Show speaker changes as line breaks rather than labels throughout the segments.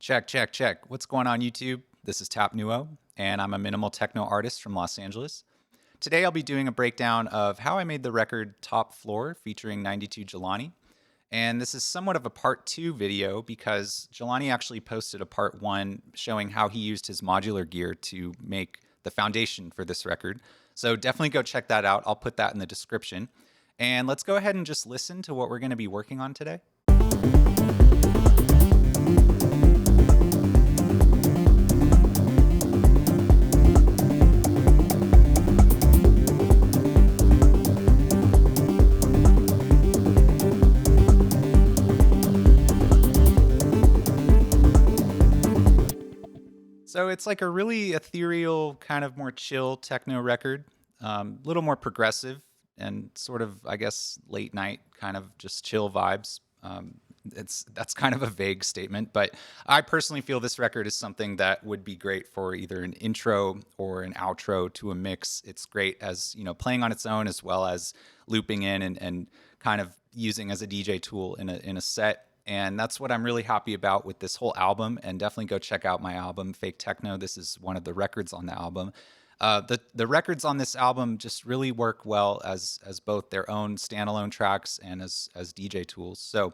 Check, check, check. What's going on, YouTube? This is Tap Nuo, and I'm a minimal techno artist from Los Angeles. Today, I'll be doing a breakdown of how I made the record Top Floor featuring 92 Jelani. And this is somewhat of a part two video because Jelani actually posted a part one showing how he used his modular gear to make the foundation for this record. So definitely go check that out. I'll put that in the description. And let's go ahead and just listen to what we're going to be working on today. So it's like a really ethereal, kind of more chill techno record, a little more progressive and sort of, I guess, late night kind of just chill vibes. That's kind of a vague statement, but I personally feel this record is something that would be great for either an intro or an outro to a mix. It's great as, playing on its own as well as looping in and kind of using as a DJ tool in a set. And that's what I'm really happy about with this whole album. And definitely go check out my album, Fake Techno. This is one of the records on the album. The records on this album just really work well as both their own standalone tracks and as DJ tools. So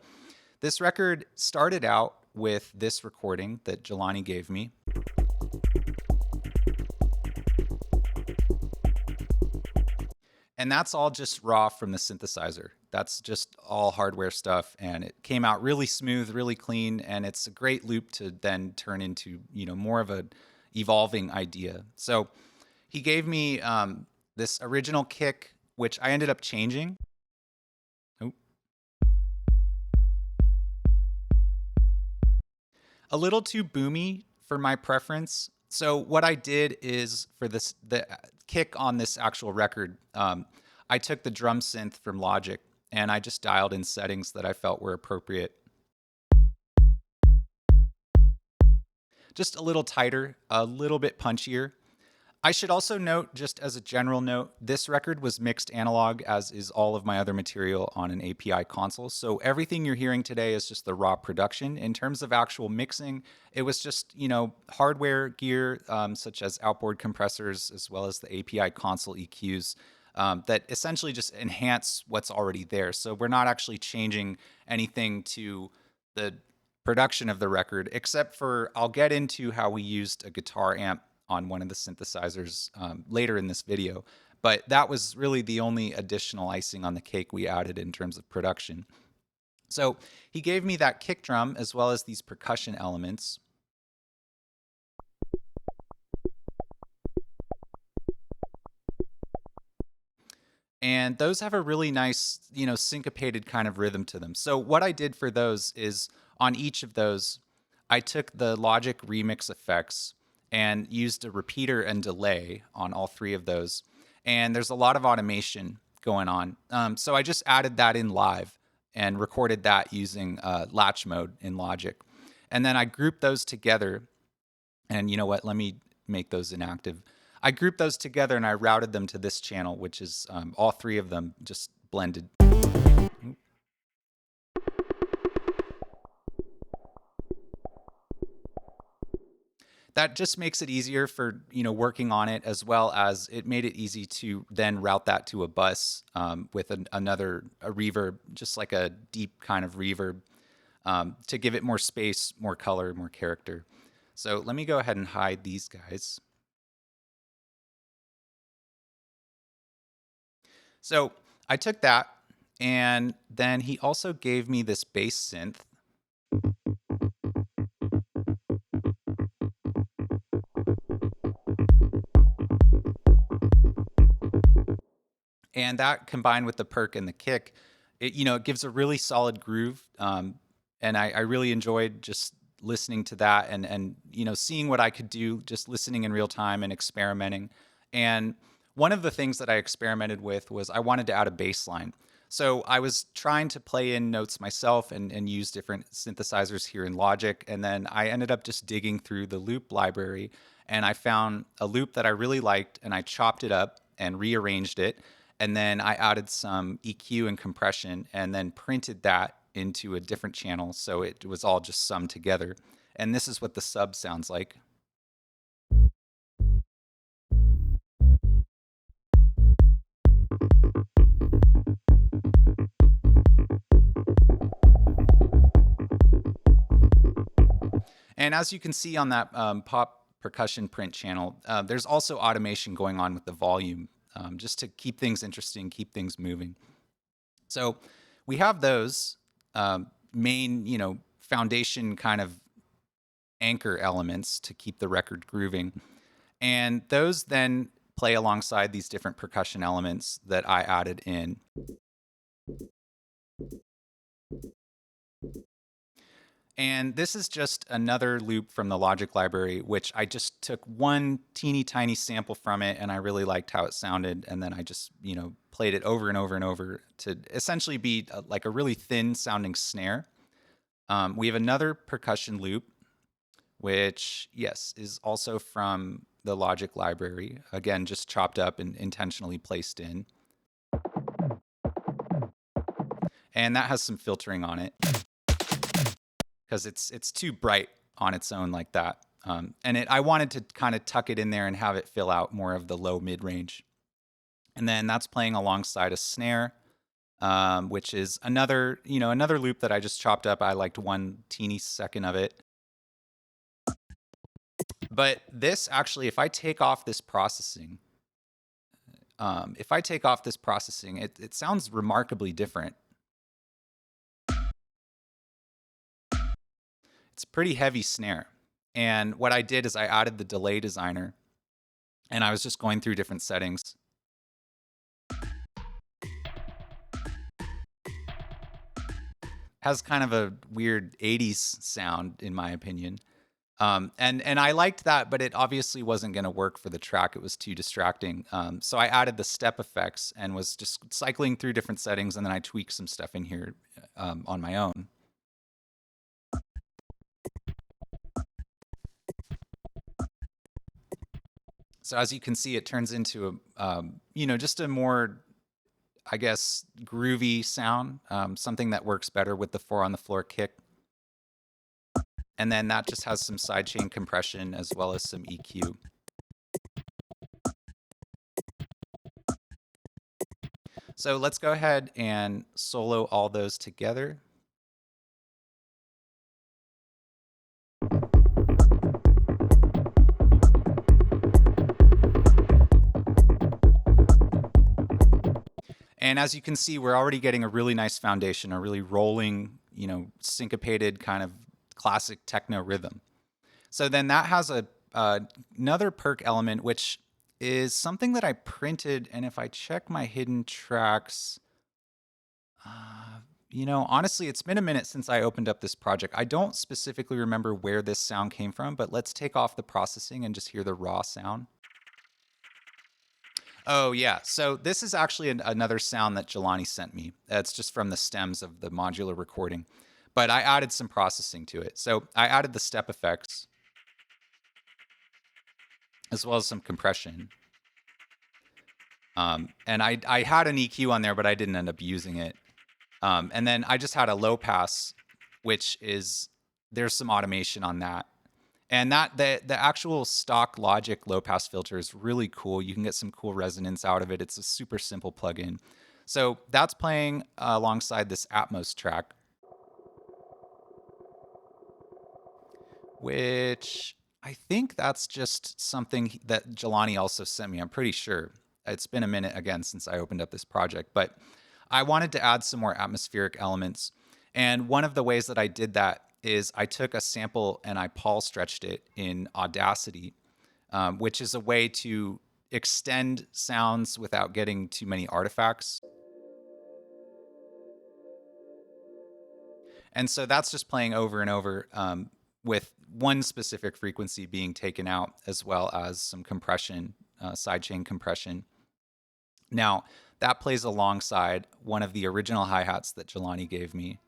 this record started out with this recording that Jelani gave me. And that's all just raw from the synthesizer. That's just all hardware stuff. And it came out really smooth, really clean. And it's a great loop to then turn into, more of a evolving idea. So he gave me this original kick, which I ended up changing. Oh. A little too boomy for my preference. So what I did is for the kick on this actual record, I took the drum synth from Logic and I just dialed in settings that I felt were appropriate. Just a little tighter, a little bit punchier. I should also note, just as a general note, this record was mixed analog, as is all of my other material on an API console. So everything you're hearing today is just the raw production. In terms of actual mixing, it was just, hardware gear, such as outboard compressors, as well as the API console EQs, that essentially just enhance what's already there. So we're not actually changing anything to the production of the record, except for I'll get into how we used a guitar amp on one of the synthesizers later in this video. But that was really the only additional icing on the cake we added in terms of production. So he gave me that kick drum as well as these percussion elements. And those have a really nice, syncopated kind of rhythm to them. So what I did for those is on each of those, I took the Logic remix effects and used a repeater and delay on all three of those. And there's a lot of automation going on. So I just added that in live and recorded that using latch mode in Logic. And then I grouped those together. And you know what? Let me make those inactive. I grouped those together and I routed them to this channel, which is all three of them just blended. That just makes it easier for working on it, as well as it made it easy to then route that to a bus with a reverb, just like a deep kind of reverb, to give it more space, more color, more character. So let me go ahead and hide these guys. So I took that, and then he also gave me this bass synth. And that combined with the perk and the kick, it gives a really solid groove. And I really enjoyed just listening to that and seeing what I could do, just listening in real time and experimenting. And one of the things that I experimented with was I wanted to add a bass line. So I was trying to play in notes myself and use different synthesizers here in Logic. And then I ended up just digging through the loop library and I found a loop that I really liked and I chopped it up and rearranged it. And then I added some EQ and compression and then printed that into a different channel. So it was all just summed together. And this is what the sub sounds like. And as you can see on that pop percussion print channel, there's also automation going on with the volume, just to keep things interesting, keep things moving. So we have those main, foundation kind of anchor elements to keep the record grooving. And those then play alongside these different percussion elements that I added in. And this is just another loop from the Logic library, which I just took one teeny tiny sample from it, and I really liked how it sounded. And then I just, played it over and over and over to essentially be like a really thin sounding snare. We have another percussion loop, which, yes, is also from the Logic library. Again, just chopped up and intentionally placed in. And that has some filtering on it, because it's too bright on its own like that. I wanted to kind of tuck it in there and have it fill out more of the low mid range. And then that's playing alongside a snare, which is another loop that I just chopped up. I liked one teeny second of it. But this actually, if I take off this processing, it sounds remarkably different. It's a pretty heavy snare. And what I did is I added the delay designer, and I was just going through different settings. Has kind of a weird 80s sound, in my opinion. And I liked that, but it obviously wasn't going to work for the track. It was too distracting. So I added the step effects and was just cycling through different settings, and then I tweaked some stuff in here on my own. So as you can see, it turns into just a more, I guess, groovy sound, something that works better with the 4 on the floor kick. And then that just has some sidechain compression as well as some EQ. So let's go ahead and solo all those together. And as you can see, we're already getting a really nice foundation, a really rolling, syncopated kind of classic techno rhythm. So then that has another perk element, which is something that I printed. And if I check my hidden tracks, honestly, it's been a minute since I opened up this project. I don't specifically remember where this sound came from, but let's take off the processing and just hear the raw sound. Oh, yeah. So this is actually another sound that Jelani sent me. It's just from the stems of the modular recording. But I added some processing to it. So I added the step effects as well as some compression. And I had an EQ on there, but I didn't end up using it. And then I just had a low pass, which is, there's some automation on that. And that the actual stock Logic low pass filter is really cool. You can get some cool resonance out of it. It's a super simple plugin. So that's playing alongside this Atmos track, which I think that's just something that Jelani also sent me. I'm pretty sure. It's been a minute again since I opened up this project, but I wanted to add some more atmospheric elements. And one of the ways that I did that is I took a sample and I Paul stretched it in Audacity, which is a way to extend sounds without getting too many artifacts. And so that's just playing over and over, with one specific frequency being taken out, as well as some compression, sidechain compression. Now, that plays alongside one of the original hi-hats that Jelani gave me.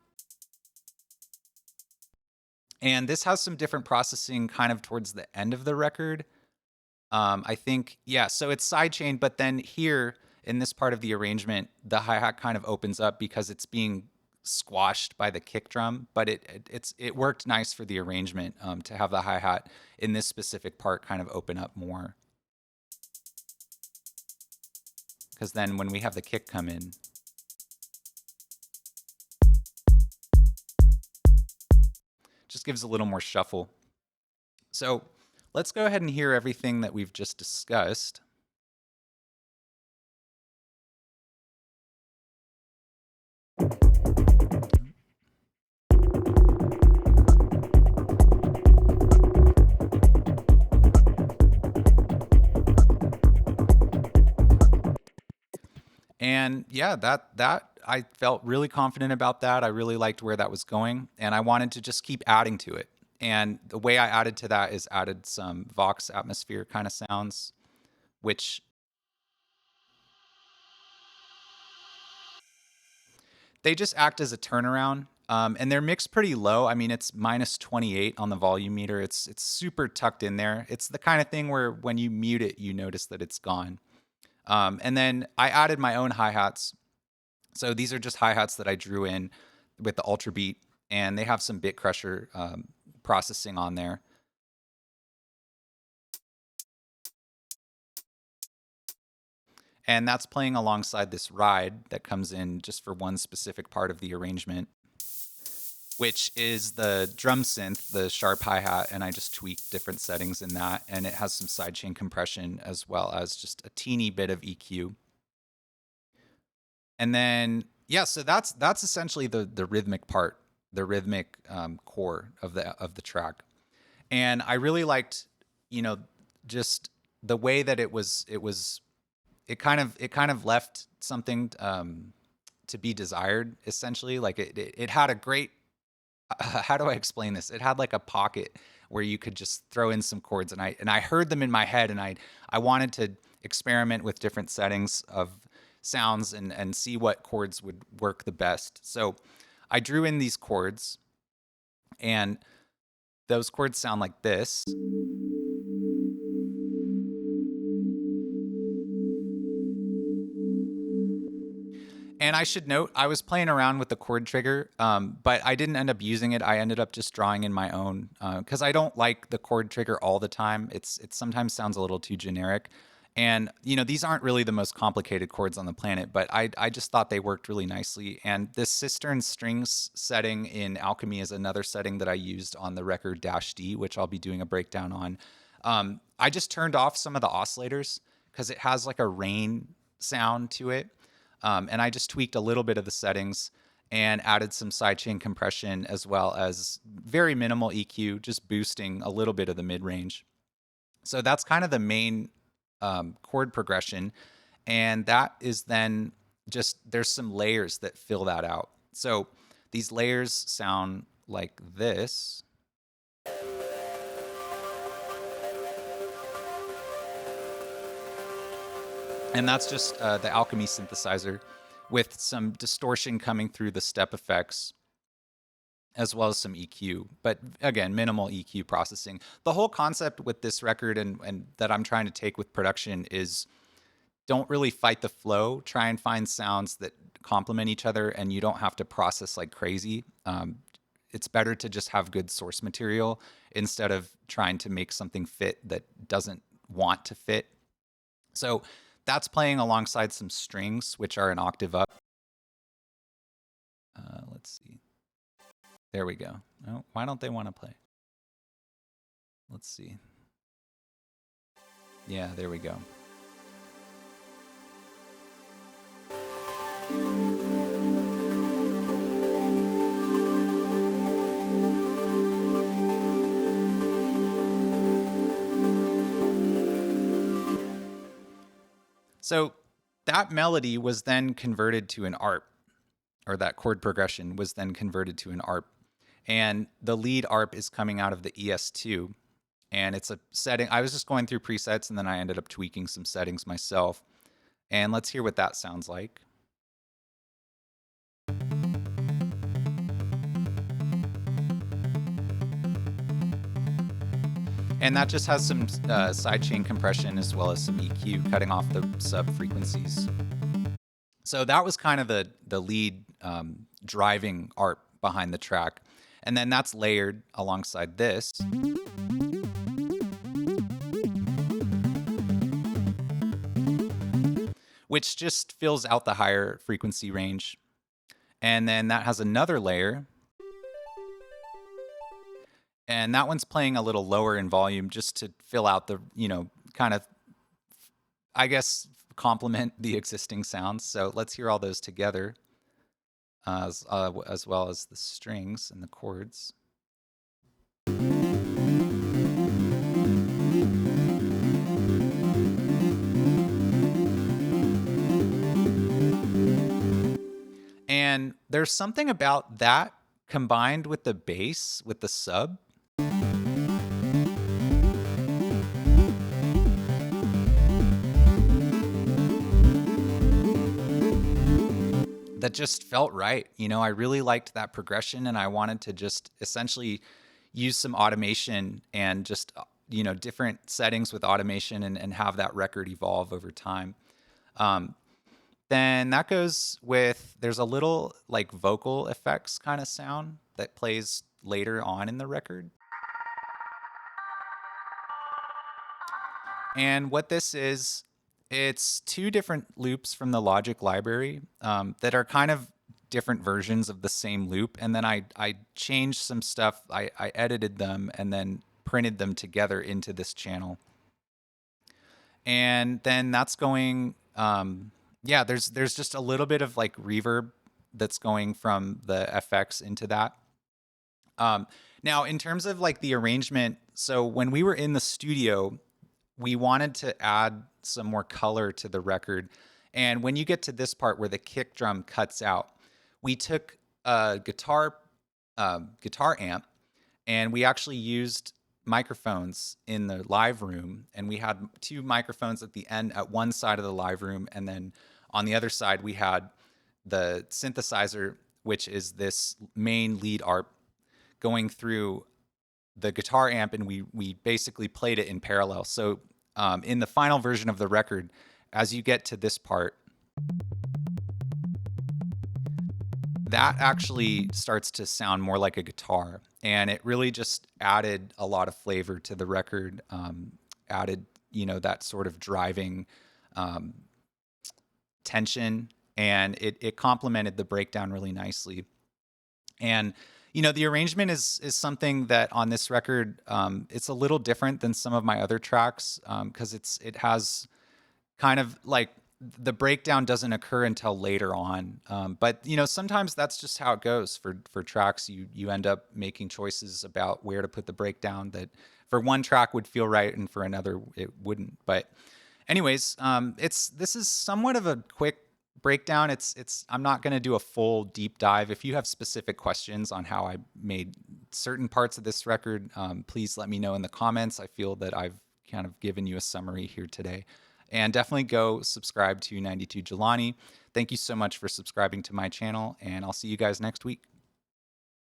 And this has some different processing kind of towards the end of the record. I think, yeah, so it's sidechain, but then here in this part of the arrangement, the hi-hat kind of opens up because it's being squashed by the kick drum, but it worked nice for the arrangement to have the hi-hat in this specific part kind of open up more. Because then when we have the kick come in, just gives a little more shuffle. So let's go ahead and hear everything that we've just discussed. And yeah, that I felt really confident about that. I really liked where that was going, and I wanted to just keep adding to it. And the way I added to that is added some Vox atmosphere kind of sounds, which they just act as a turnaround. And they're mixed pretty low. I mean, it's minus 28 on the volume meter. It's super tucked in there. It's the kind of thing where when you mute it, you notice that it's gone. And then I added my own hi-hats. So these are just hi-hats that I drew in with the Ultra Beat, and they have some bit crusher processing on there. And that's playing alongside this ride that comes in just for one specific part of the arrangement, which is the drum synth, the sharp hi-hat, and I just tweaked different settings in that, and it has some sidechain compression as well as just a teeny bit of EQ. And then, yeah, so that's essentially the rhythmic part, the rhythmic core of the track. And I really liked, just the way that it kind of left something to be desired, essentially. Like it had a great, how do I explain this? It had like a pocket where you could just throw in some chords, and I heard them in my head, and I wanted to experiment with different settings of sounds and see what chords would work the best. So I drew in these chords, and those chords sound like this. And I should note, I was playing around with the chord trigger, but I didn't end up using it. I ended up just drawing in my own because I don't like the chord trigger all the time. It sometimes sounds a little too generic. And, these aren't really the most complicated chords on the planet, but I just thought they worked really nicely. And this cistern strings setting in Alchemy is another setting that I used on the record -D, which I'll be doing a breakdown on. I just turned off some of the oscillators because it has like a rain sound to it. And I just tweaked a little bit of the settings and added some sidechain compression as well as very minimal EQ, just boosting a little bit of the mid-range. So that's kind of the main chord progression. And that is then just, there's some layers that fill that out. So these layers sound like this. And that's just the Alchemy synthesizer with some distortion coming through the step effects as well as some EQ. But again, minimal EQ processing. The whole concept with this record and that I'm trying to take with production is don't really fight the flow. Try and find sounds that complement each other, and you don't have to process like crazy. It's better to just have good source material instead of trying to make something fit that doesn't want to fit. So that's playing alongside some strings, which are an octave up. Let's see. There we go. Oh, why don't they want to play? Let's see. Yeah, there we go. So that melody was then converted to an ARP, or that chord progression was then converted to an ARP. And the lead ARP is coming out of the ES2. And it's a setting. I was just going through presets, and then I ended up tweaking some settings myself. And let's hear what that sounds like. And that just has some sidechain compression as well as some EQ, cutting off the sub frequencies. So that was kind of the lead driving art behind the track. And then that's layered alongside this, which just fills out the higher frequency range. And then that has another layer. And that one's playing a little lower in volume just to fill out the, kind of, I guess, complement the existing sounds. So let's hear all those together, as well as the strings and the chords. And there's something about that combined with the bass, with the sub, that just felt right. I really liked that progression, and I wanted to just essentially use some automation and just, different settings with automation and have that record evolve over time. Then that goes with, there's a little like vocal effects kind of sound that plays later on in the record. And what this is, it's two different loops from the Logic library that are kind of different versions of the same loop. And then I changed some stuff, I edited them and then printed them together into this channel. And then that's going, there's just a little bit of like reverb that's going from the FX into that. Now, in terms of like the arrangement, so when we were in the studio, we wanted to add some more color to the record. And when you get to this part where the kick drum cuts out, we took a guitar amp and we actually used microphones in the live room. And we had two microphones at the end at one side of the live room. And then on the other side, we had the synthesizer, which is this main lead arp going through the guitar amp, and we basically played it in parallel. So in the final version of the record, as you get to this part, that actually starts to sound more like a guitar, and it really just added a lot of flavor to the record, added, that sort of driving tension, and it complemented the breakdown really nicely. And the arrangement is something that on this record, it's a little different than some of my other tracks, because it has kind of like the breakdown doesn't occur until later on. But sometimes that's just how it goes for tracks. You end up making choices about where to put the breakdown that for one track would feel right and for another it wouldn't. But anyways, this is somewhat of a quick breakdown. I'm not going to do a full deep dive. If you have specific questions on how I made certain parts of this record, please let me know in the comments. I feel that I've kind of given you a summary here today. And definitely go subscribe to 92 Jelani. Thank you so much for subscribing to my channel, and I'll see you guys next week.